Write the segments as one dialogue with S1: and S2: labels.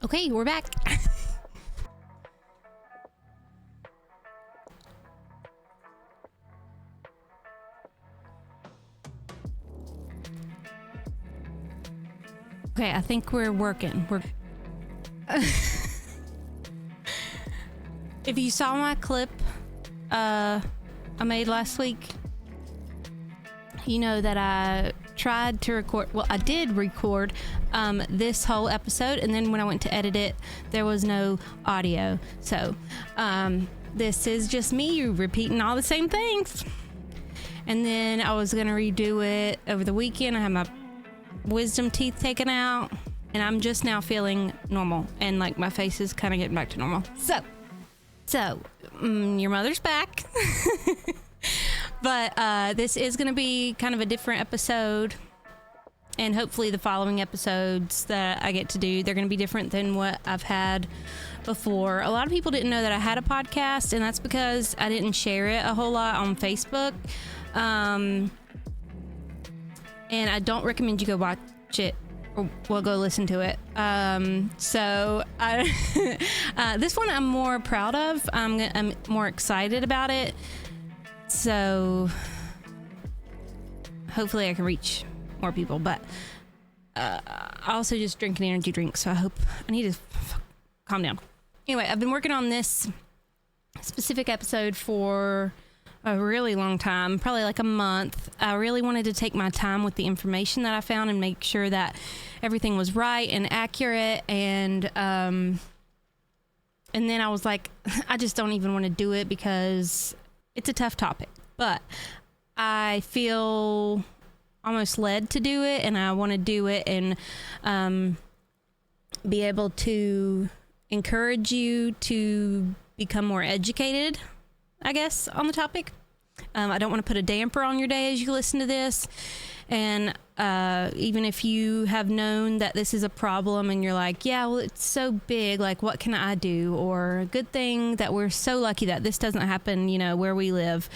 S1: Okay, we're back. Okay, I think we're working. If you saw my clip I made last week, you know that I tried to record, well, I did record this whole episode, and then when I went to edit it, there was no audio. So this is just me repeating all the same things. And then I was gonna redo it over the weekend. I had my wisdom teeth taken out, and I'm just now feeling normal, and like my face is kind of getting back to normal. So your mother's back. But this is going to be kind of a different episode, and hopefully the following episodes that I get to do, they're going to be different than what I've had before. A lot of people didn't know that I had a podcast, and that's because I didn't share it a whole lot on Facebook. And I don't recommend you go watch it, or well, go listen to it. So this one I'm more proud of. I'm more excited about it. So hopefully I can reach more people, but I also just drink an energy drink, so I need to calm down. Anyway, I've been working on this specific episode for a really long time, probably like a month. I really wanted to take my time with the information that I found and make sure that everything was right and accurate, and then I was like, I just don't even want to do it because it's a tough topic, but I feel almost led to do it, and I want to do it and be able to encourage you to become more educated, I guess, on the topic. I don't want to put a damper on your day as you listen to this. And even if you have known that this is a problem and you're like, yeah, well, it's so big, like, what can I do? Or a good thing that we're so lucky that this doesn't happen, you know, where we live.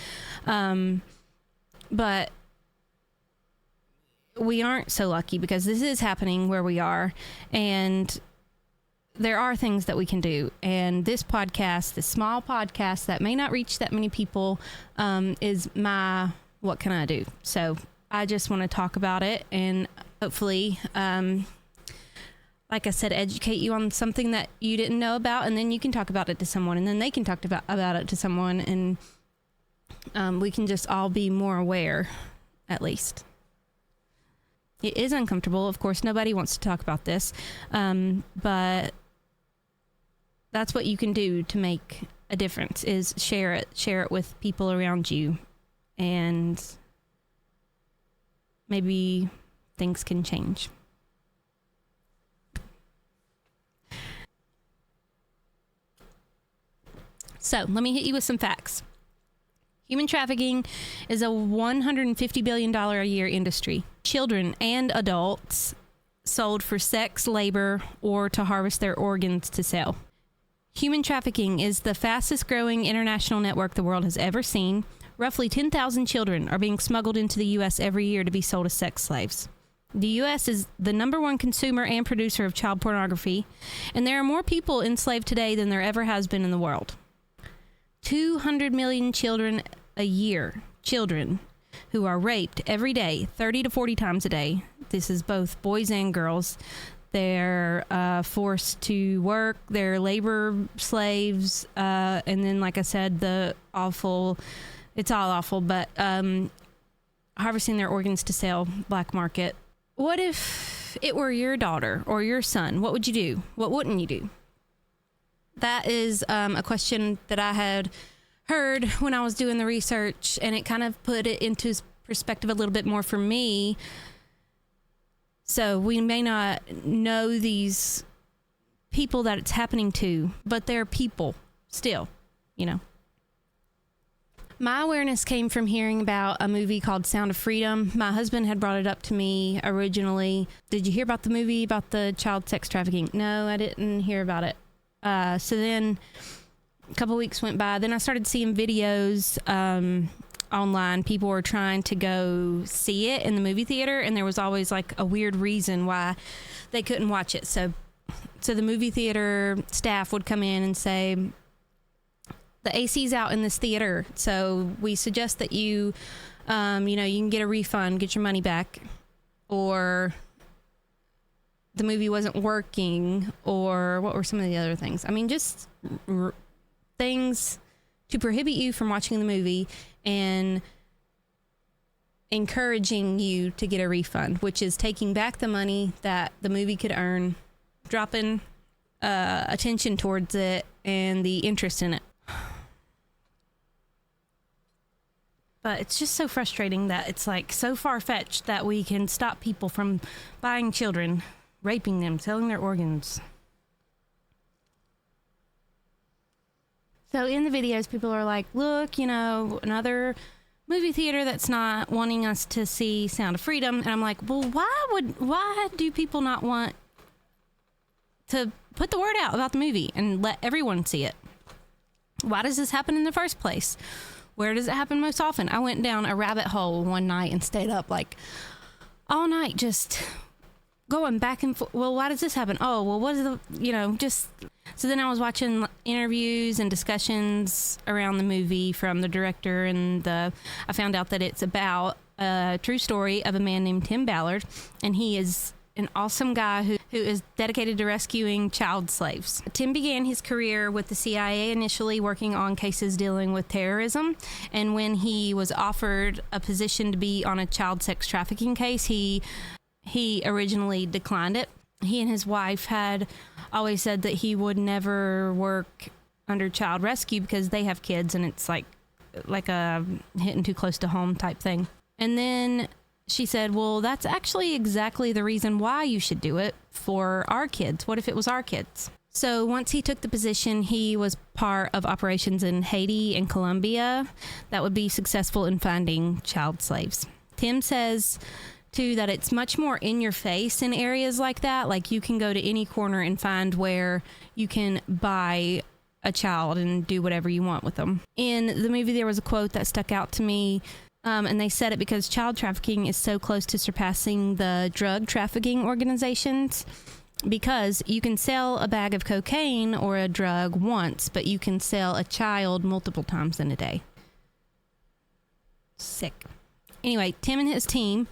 S1: But we aren't so lucky because this is happening where we are. And there are things that we can do. And this podcast, this small podcast that may not reach that many people, is my what can I do? So I just want to talk about it and hopefully, like I said, educate you on something that you didn't know about, and then you can talk about it to someone, and then they can talk about it to someone, and we can just all be more aware, at least. It is uncomfortable. Of course, nobody wants to talk about this, but that's what you can do to make a difference, is share it with people around you, and maybe things can change. So let me hit you with some facts. Human trafficking is a $150 billion a year industry. Children and adults sold for sex, labor, or to harvest their organs to sell. Human trafficking is the fastest growing international network the world has ever seen. Roughly 10,000 children are being smuggled into the U.S. every year to be sold as sex slaves. The U.S. is the #1 consumer and producer of child pornography, and there are more people enslaved today than there ever has been in the world. 200 million children a year, children who are raped every day, 30 to 40 times a day. This is both boys and girls. They're forced to work, they're labor slaves, and then, like I said, it's all awful, but harvesting their organs to sell, black market. What if it were your daughter or your son? What would you do? What wouldn't you do? That is a question that I had heard when I was doing the research, and it kind of put it into perspective a little bit more for me. So we may not know these people that it's happening to, but they're people still, you know. My awareness came from hearing about a movie called Sound of Freedom. My husband had brought it up to me originally. Did you hear about the movie about the child sex trafficking? No, I didn't hear about it. So then a couple weeks went by. Then I started seeing videos online. People were trying to go see it in the movie theater, and there was always like a weird reason why they couldn't watch it. So So the movie theater staff would come in and say, the AC's out in this theater, so we suggest that you can get a refund, get your money back, or the movie wasn't working, or what were some of the other things? I mean, just things to prohibit you from watching the movie and encouraging you to get a refund, which is taking back the money that the movie could earn, dropping attention towards it and the interest in it. But it's just so frustrating that it's like so far-fetched that we can stop people from buying children, raping them, selling their organs. So in the videos, people are like, look, another movie theater that's not wanting us to see Sound of Freedom. And I'm like, well, why do people not want to put the word out about the movie and let everyone see it? Why does this happen in the first place? Where does it happen most often? I went down a rabbit hole one night and stayed up like all night just going back and forth. Well, why does this happen? Oh, well, what is just... So then I was watching interviews and discussions around the movie from the director, and I found out that it's about a true story of a man named Tim Ballard, and he is an awesome guy who is dedicated to rescuing child slaves. Tim began his career with the CIA, initially working on cases dealing with terrorism, and when he was offered a position to be on a child sex trafficking case, he originally declined it. He and his wife had always said that he would never work under child rescue because they have kids, and it's like a hitting too close to home type thing. And then she said, well, that's actually exactly the reason why you should do it, for our kids. What if it was our kids? So once he took the position, he was part of operations in Haiti and Colombia that would be successful in finding child slaves. Tim says, too, that it's much more in your face in areas like that. Like, you can go to any corner and find where you can buy a child and do whatever you want with them. In the movie, there was a quote that stuck out to me. And they said it because child trafficking is so close to surpassing the drug trafficking organizations, because you can sell a bag of cocaine or a drug once, but you can sell a child multiple times in a day. Sick. Anyway, Tim and his team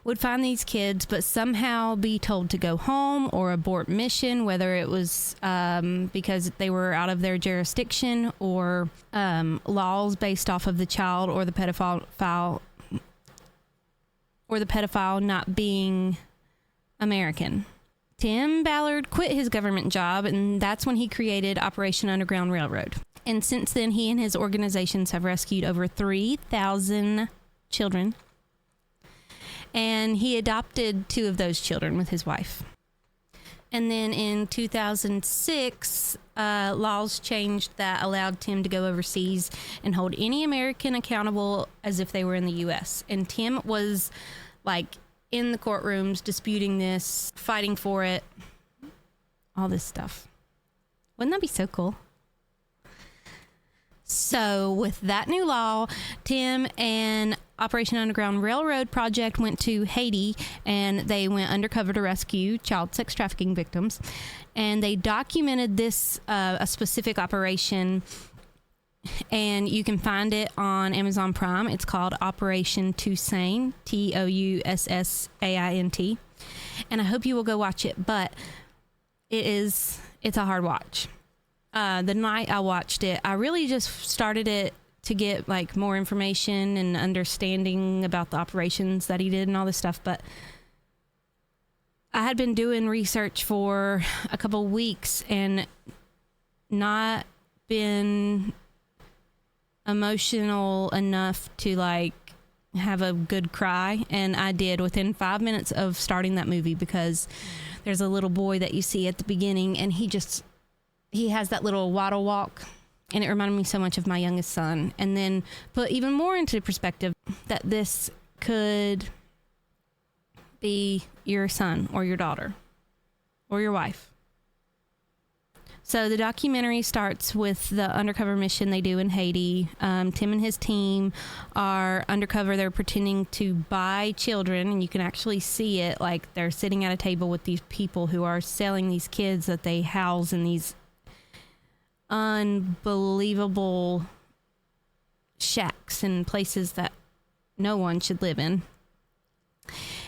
S1: would find these kids, but somehow be told to go home or abort mission, whether it was because they were out of their jurisdiction, or laws based off of the child or the pedophile not being American. Tim Ballard quit his government job, and that's when he created Operation Underground Railroad. And since then, he and his organizations have rescued over 3,000 children. And he adopted 2 of those children with his wife. And then in 2006, laws changed that allowed Tim to go overseas and hold any American accountable as if they were in the U.S. And Tim was like in the courtrooms disputing this, fighting for it, all this stuff. Wouldn't that be so cool? So with that new law, Tim and Operation Underground Railroad Project went to Haiti, and they went undercover to rescue child sex trafficking victims. And they documented this, a specific operation, and you can find it on Amazon Prime. It's called Operation Toussaint, Toussaint. And I hope you will go watch it, but it's a hard watch. The night I watched it, I really just started it to get like more information and understanding about the operations that he did and all this stuff. But I had been doing research for a couple weeks and not been emotional enough to like have a good cry. And I did within 5 minutes of starting that movie, because there's a little boy that you see at the beginning, and he has that little waddle walk, and it reminded me so much of my youngest son. And then put even more into perspective that this could be your son or your daughter or your wife. So the documentary starts with the undercover mission they do in Haiti. Tim and his team are undercover. They're pretending to buy children, and you can actually see it. Like, they're sitting at a table with these people who are selling these kids that they house in these unbelievable shacks and places that no one should live in.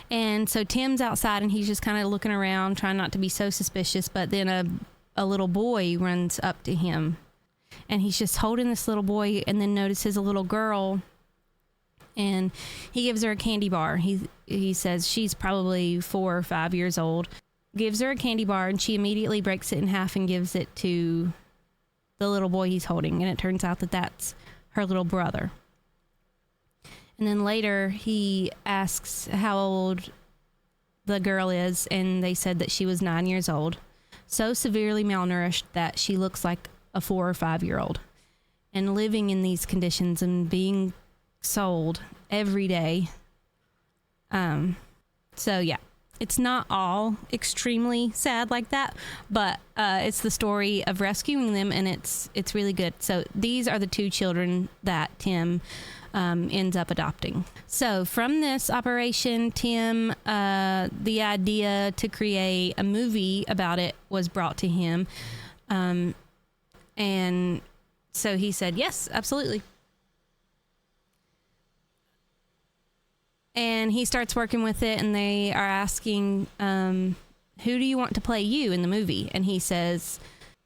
S1: And so Tim's outside, and he's just kind of looking around, trying not to be so suspicious, but then a little boy runs up to him, and he's just holding this little boy, and then notices a little girl, and he gives her a candy bar. He says she's probably 4 or 5 years old, gives her a candy bar, and she immediately breaks it in half and gives it to the little boy he's holding, and it turns out that that's her little brother. And then later he asks how old the girl is, and they said that she was 9 years old, so severely malnourished that she looks like a 4 or 5 year old, and living in these conditions and being sold every day. So yeah, it's not all extremely sad like that, but it's the story of rescuing them, and it's really good. So these are the 2 children that Tim ends up adopting. So from this operation, Tim, the idea to create a movie about it was brought to him. And so he said, yes, absolutely. And he starts working with it, and they are asking, who do you want to play you in the movie? And he says,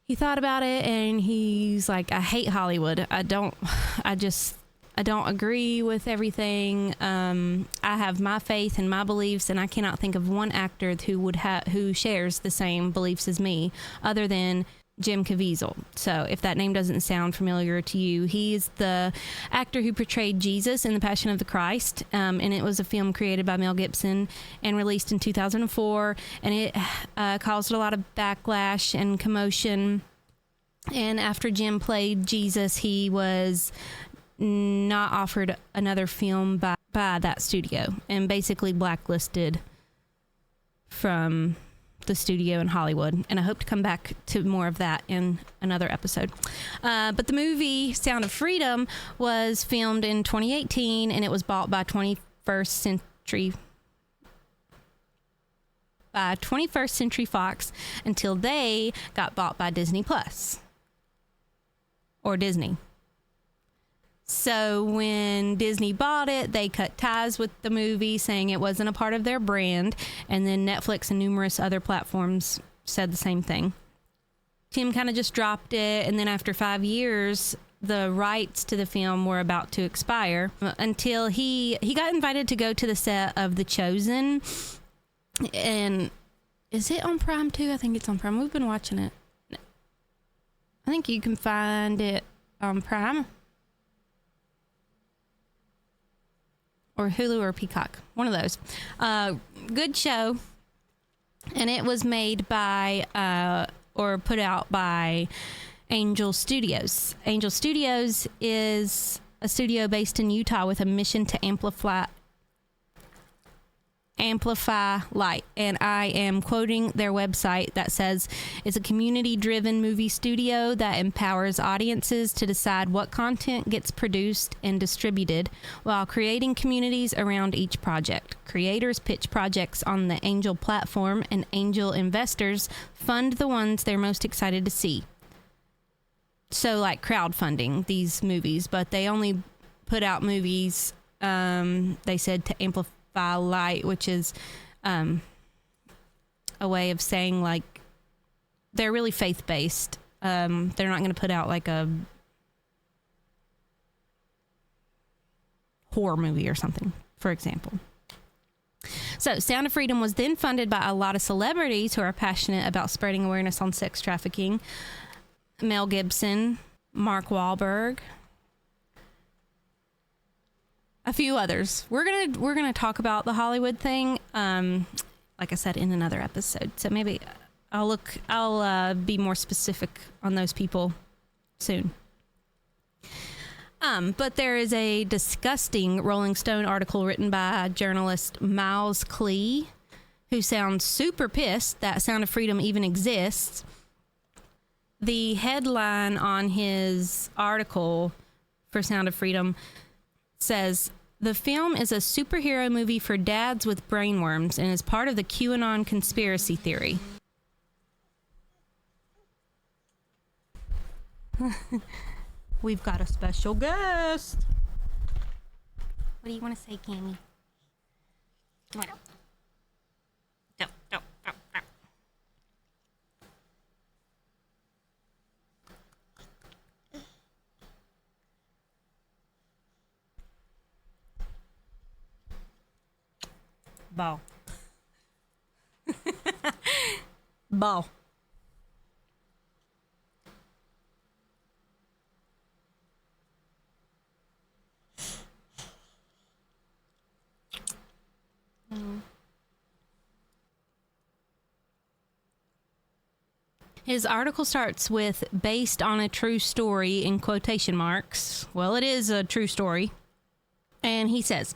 S1: he thought about it, and he's like, I hate Hollywood. I don't agree with everything. I have my faith and my beliefs, and I cannot think of one actor who shares the same beliefs as me, other than Jim Caviezel. So if that name doesn't sound familiar to you, he's the actor who portrayed Jesus in The Passion of the Christ, and it was a film created by Mel Gibson and released in 2004, and it caused a lot of backlash and commotion. And after Jim played Jesus, he was not offered another film by that studio, and basically blacklisted from the studio in Hollywood. And I hope to come back to more of that in another episode. But the movie Sound of Freedom was filmed in 2018, and it was bought by 21st Century Fox until they got bought by Disney Plus, or Disney. So when Disney bought it, they cut ties with the movie, saying it wasn't a part of their brand. And then Netflix and numerous other platforms said the same thing. Tim kind of just dropped it. And then after 5 years, the rights to the film were about to expire, until he got invited to go to the set of The Chosen. And is it on Prime too? I think it's on Prime. We've been watching it. I think you can find it on Prime. Or Hulu or Peacock, one of those. Good show. And it was made by, or put out by, Angel Studios. Angel Studios is a studio based in Utah with a mission to amplify light. And I am quoting their website that says, it's a community-driven movie studio that empowers audiences to decide what content gets produced and distributed while creating communities around each project. Creators pitch projects on the Angel platform, and Angel investors fund the ones they're most excited to see. So like crowdfunding these movies, but they only put out movies, they said, to amplify light, which is a way of saying, like, they're really faith-based. They're not going to put out like a horror movie or something, for example. So Sound of Freedom was then funded by a lot of celebrities who are passionate about spreading awareness on sex trafficking. Mel Gibson, Mark Wahlberg, a few others. We're gonna talk about the Hollywood thing, like I said, in another episode. So maybe I'll be more specific on those people soon. But there is a disgusting Rolling Stone article written by journalist Miles Klee, who sounds super pissed that Sound of Freedom even exists. The headline on his article for Sound of Freedom says, the film is a superhero movie for dads with brainworms and is part of the QAnon conspiracy theory. We've got a special guest. What do you want to say, Cammy? Come on. Go. Ball. Ball. His article starts with based on a true story in quotation marks. Well, it is a true story. And he says,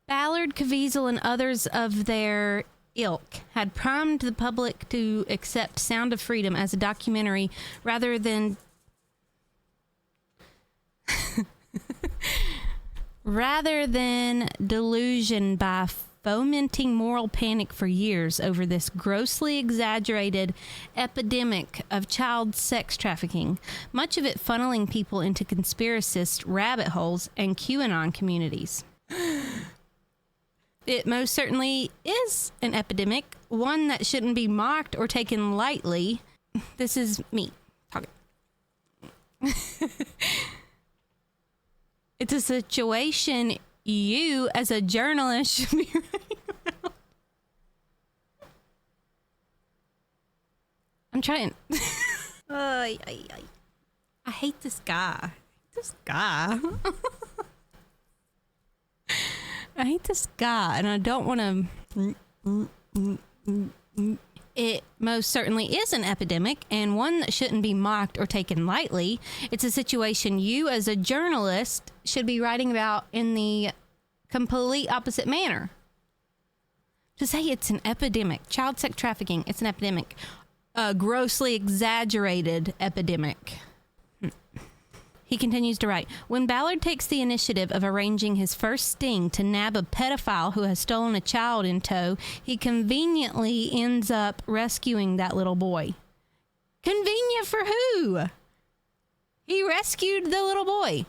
S1: Ballard, Caviezel, and others of their ilk had primed the public to accept Sound of Freedom as a documentary rather than delusion by fomenting moral panic for years over this grossly exaggerated epidemic of child sex trafficking, much of it funneling people into conspiracist rabbit holes and QAnon communities. It most certainly is an epidemic, one that shouldn't be mocked or taken lightly. This is me talking. It's a situation you, as a journalist, should be writing about. I'm trying. I hate this guy. I hate this guy, and I don't want to... It most certainly is an epidemic, and one that shouldn't be mocked or taken lightly. It's a situation you, as a journalist, should be writing about in the complete opposite manner. To say it's an epidemic, child sex trafficking, it's an epidemic. A grossly exaggerated epidemic. He continues to write, when Ballard takes the initiative of arranging his first sting to nab a pedophile who has stolen a child in tow, he conveniently ends up rescuing that little boy. Convenient for who? He rescued the little boy.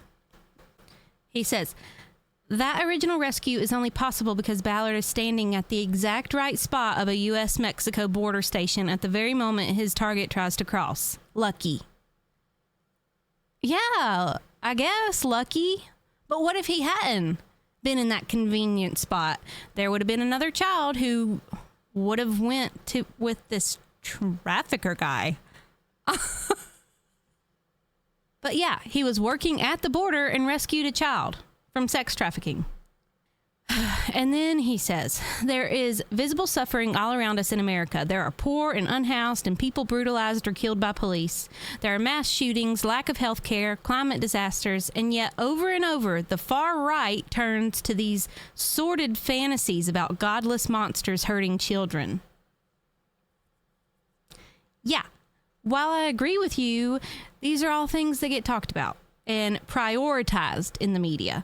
S1: He says, that original rescue is only possible because Ballard is standing at the exact right spot of a U.S.-Mexico border station at the very moment his target tries to cross. Lucky. Yeah, I guess lucky. But what if he hadn't been in that convenient spot? There would have been another child who would have went to with this trafficker guy. But yeah, he was working at the border and rescued a child from sex trafficking. And then he says, there is visible suffering all around us in America. There are poor and unhoused and people brutalized or killed by police. There are mass shootings, lack of health care, climate disasters, and yet over and over, the far right turns to these sordid fantasies about godless monsters hurting children. Yeah, while I agree with you, these are all things that get talked about and prioritized in the media.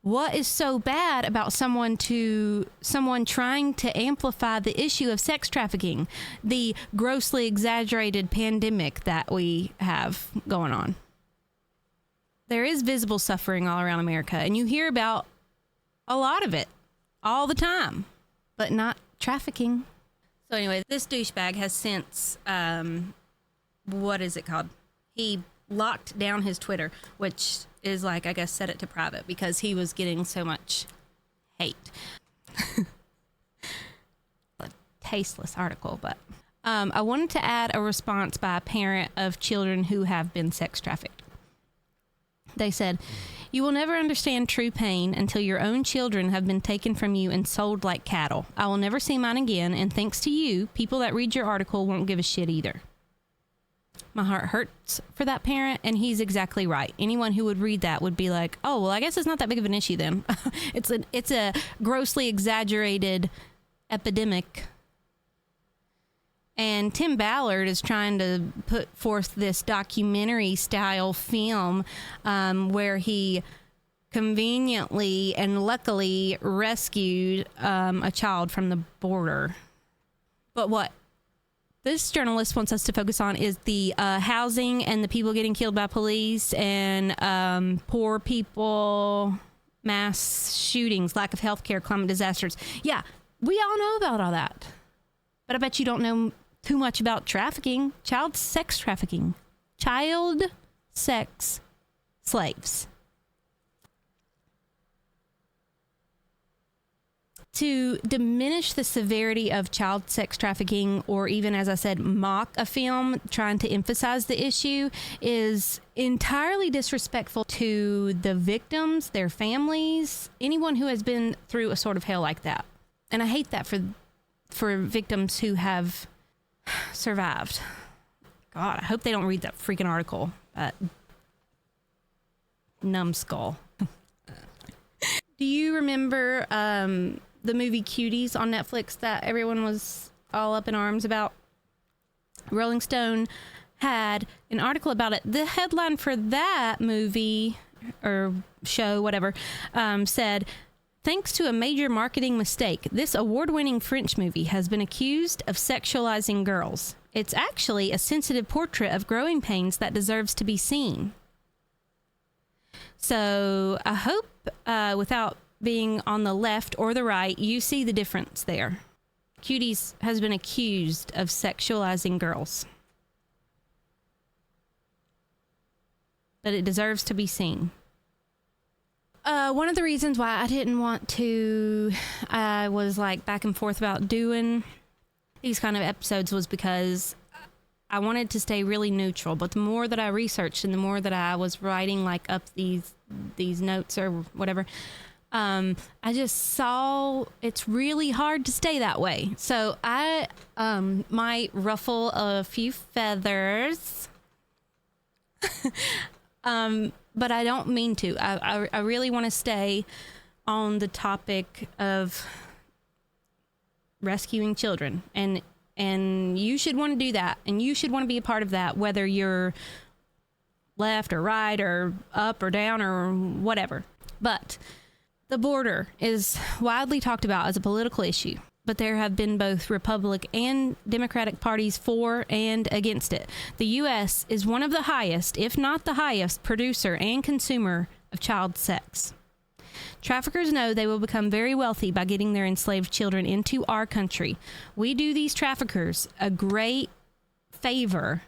S1: What is so bad about someone trying to amplify the issue of sex trafficking, the grossly exaggerated pandemic that we have going on? There is visible suffering all around America, and you hear about a lot of it all the time, but not trafficking. So anyway, this douchebag has since, what is it called? He locked down his Twitter, which is like, I guess, set it to private because he was getting so much hate. A tasteless article, but I wanted to add a response by a parent of children who have been sex trafficked. They said, you will never understand true pain until your own children have been taken from you and sold like cattle. I will never see mine again, and thanks to you, people that read your article won't give a shit either. My heart hurts for that parent, and he's exactly right. Anyone who would read that would be like, oh, well, I guess it's not that big of an issue then. It's a grossly exaggerated epidemic. And Tim Ballard is trying to put forth this documentary style film where he conveniently and luckily rescued a child from the border. But what this journalist wants us to focus on is the housing and the people getting killed by police and poor people, mass shootings, lack of health care, climate disasters. Yeah, we all know about all that. But I bet you don't know too much about trafficking, child sex trafficking, child sex slaves. To diminish the severity of child sex trafficking, or even, as I said, mock a film trying to emphasize the issue, is entirely disrespectful to the victims, their families, anyone who has been through a sort of hell like that. And I hate that for victims who have survived. God, I hope they don't read that freaking article. Numbskull. Do you remember the movie Cuties on Netflix that everyone was all up in arms about? Rolling Stone had an article about it. The headline for that movie or show, whatever, said, "Thanks to a major marketing mistake, this award-winning French movie has been accused of sexualizing girls. It's actually a sensitive portrait of growing pains that deserves to be seen." So I hope without being on the left or the right, you see the difference there. Cuties has been accused of sexualizing girls. But it deserves to be seen. One of the reasons why I didn't want to, I was like back and forth about doing these kind of episodes was because I wanted to stay really neutral. But the more that I researched and the more that I was writing like up these notes or whatever, I just saw it's really hard to stay that way. So I might ruffle a few feathers. But I don't mean to. I really want to stay on the topic of rescuing children. And you should want to do that. And you should want to be a part of that, whether you're left or right or up or down or whatever. But the border is widely talked about as a political issue. But there have been both Republican and Democratic parties for and against it. The U.S. is one of the highest, if not the highest, producer and consumer of child sex. Traffickers know they will become very wealthy by getting their enslaved children into our country. We do these traffickers a great favor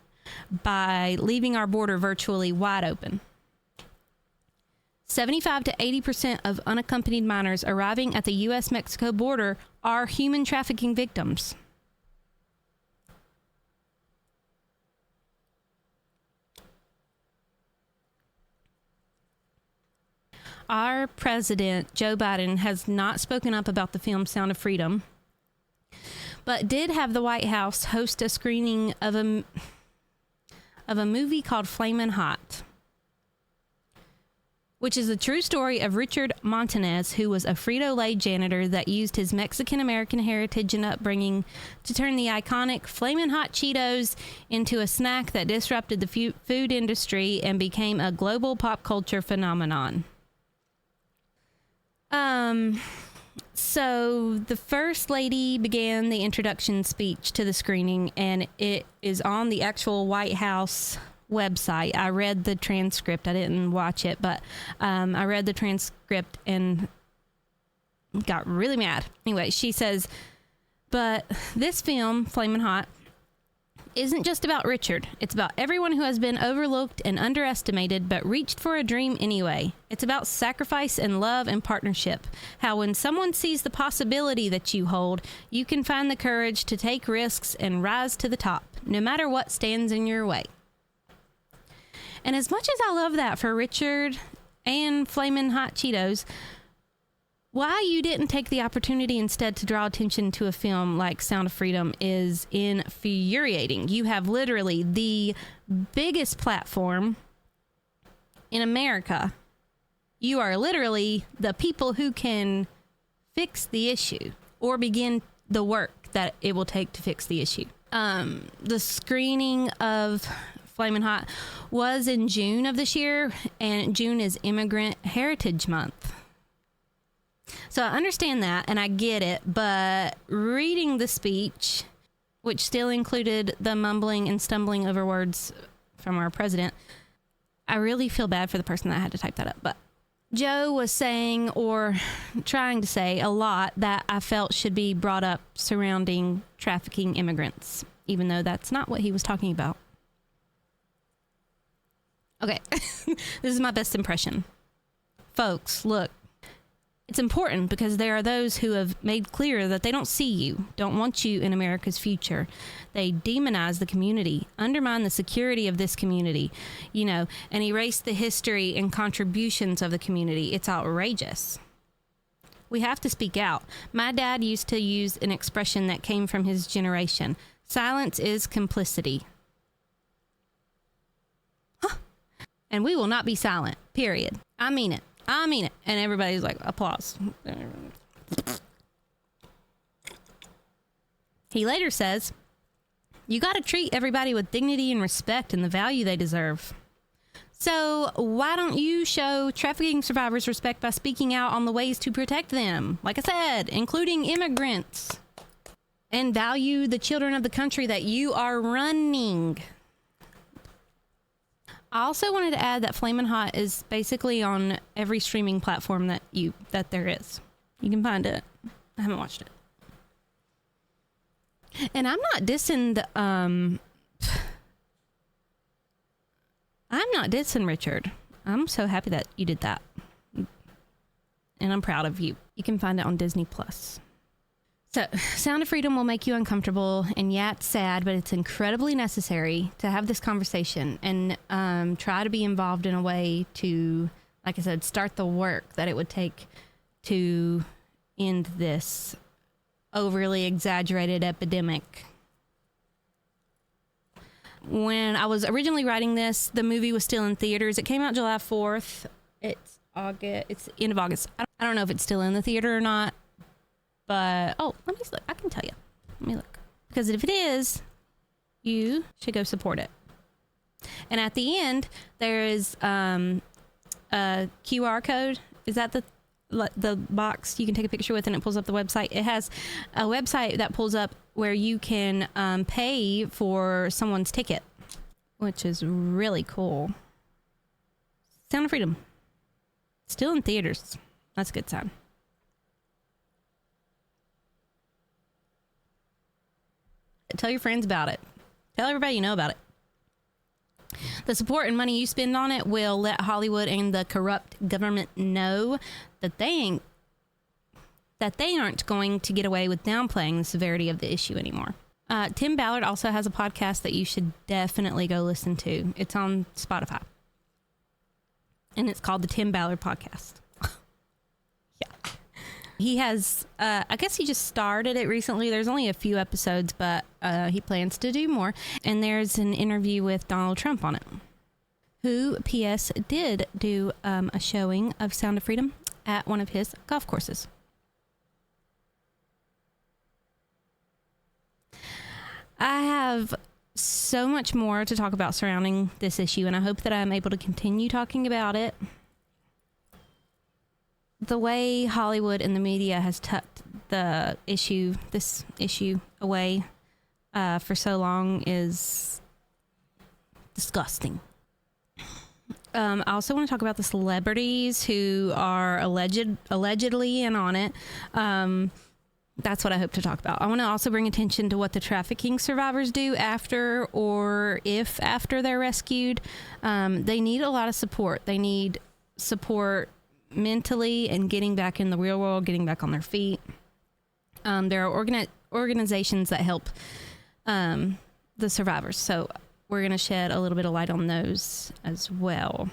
S1: by leaving our border virtually wide open. 75 to 80% of unaccompanied minors arriving at the U.S.-Mexico border are human trafficking victims. Our president, Joe Biden, has not spoken up about the film Sound of Freedom, but did have the White House host a screening of a movie called Flamin' Hot, which is a true story of Richard Montanez, who was a Frito-Lay janitor that used his Mexican-American heritage and upbringing to turn the iconic Flamin' Hot Cheetos into a snack that disrupted the food industry and became a global pop culture phenomenon. So the First Lady began the introduction speech to the screening, and it is on the actual White House website. I read the transcript. I didn't watch it, but I read the transcript and got really mad. Anyway, she says, but this film, Flamin' Hot, isn't just about Richard. It's about everyone who has been overlooked and underestimated but reached for a dream anyway. It's about sacrifice and love and partnership. How when someone sees the possibility that you hold, you can find the courage to take risks and rise to the top, no matter what stands in your way. And as much as I love that for Richard and Flamin' Hot Cheetos, why you didn't take the opportunity instead to draw attention to a film like Sound of Freedom is infuriating. You have literally the biggest platform in America. You are literally the people who can fix the issue or begin the work that it will take to fix the issue. The screening of Flamin' Hot was in June of this year, and June is Immigrant Heritage Month. So I understand that, and I get it, but reading the speech, which still included the mumbling and stumbling over words from our president, I really feel bad for the person that had to type that up. But Joe was saying, or trying to say, a lot that I felt should be brought up surrounding trafficking immigrants, even though that's not what he was talking about. Okay, this is my best impression. Folks, look. It's important because there are those who have made clear that they don't see you, don't want you in America's future. They demonize the community, undermine the security of this community, and erase the history and contributions of the community. It's outrageous. We have to speak out. My dad used to use an expression that came from his generation. Silence is complicity. Huh. And we will not be silent, period. I mean it. And everybody's like, applause. He later says, you got to treat everybody with dignity and respect and the value they deserve. So why don't you show trafficking survivors respect by speaking out on the ways to protect them? Like I said, including immigrants. And value the children of the country that you are running. I also wanted to add that Flamin' Hot is basically on every streaming platform that there is. You can find it. I haven't watched it. And I'm not dissing Richard. I'm so happy that you did that. And I'm proud of you. You can find it on Disney Plus. So, Sound of Freedom will make you uncomfortable, and yeah, it's sad, but it's incredibly necessary to have this conversation and try to be involved in a way to, like I said, start the work that it would take to end this overly exaggerated epidemic. When I was originally writing this, the movie was still in theaters. It came out July 4th. It's end of August. I don't know if it's still in the theater or not. But, let me look. I can tell you. Let me look. Because if it is, you should go support it. And at the end, there is a QR code. Is that the box you can take a picture with and it pulls up the website? It has a website that pulls up where you can pay for someone's ticket, which is really cool. Sound of Freedom. Still in theaters. That's a good sign. Tell your friends about it. Tell everybody you know about it. The support and money you spend on it will let Hollywood and the corrupt government know that they aren't going to get away with downplaying the severity of the issue anymore. Tim Ballard also has a podcast that you should definitely go listen to. It's on Spotify. And it's called the Tim Ballard Podcast. Yeah. He has, I guess he just started it recently. There's only a few episodes, but he plans to do more. And there's an interview with Donald Trump on it, who, P.S., did do a showing of Sound of Freedom at one of his golf courses. I have so much more to talk about surrounding this issue, and I hope that I'm able to continue talking about it. The way Hollywood and the media has tucked this issue away for so long is disgusting. I also want to talk about the celebrities who are allegedly in on it. That's what I hope to talk about. I want to also bring attention to what the trafficking survivors do after they're rescued. They need a lot of support. They need support mentally and getting back in the real world, getting back on their feet. There are organizations that help the survivors. So we're going to shed a little bit of light on those as well.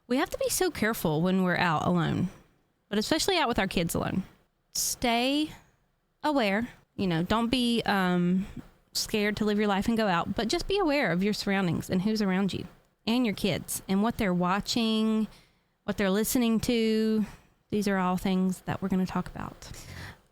S1: We have to be so careful when we're out alone, but especially out with our kids alone. Stay aware. Don't be scared to live your life and go out, but just be aware of your surroundings and who's around you and your kids and what they're watching, what they're listening to. These are all things that we're going to talk about.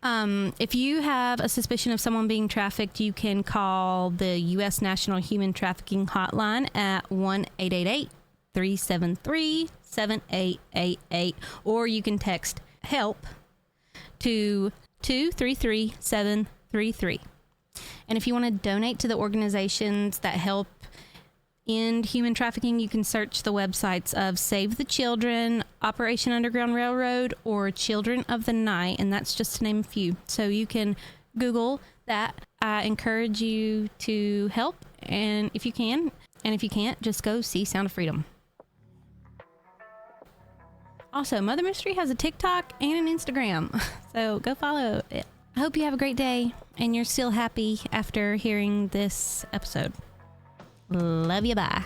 S1: If you have a suspicion of someone being trafficked, you can call the U.S. National Human Trafficking Hotline at 1-888-373-7888, or you can text HELP to 233733. And if you want to donate to the organizations that help end human trafficking, you can search the websites of Save the Children, Operation Underground Railroad, or Children of the Night, and that's just to name a few. So you can Google that. I encourage you to help, and if you can, and if you can't, just go see Sound of Freedom. Also, Mother Mystery has a TikTok and an Instagram, so go follow it. I hope you have a great day, and you're still happy after hearing this episode. Love you, bye.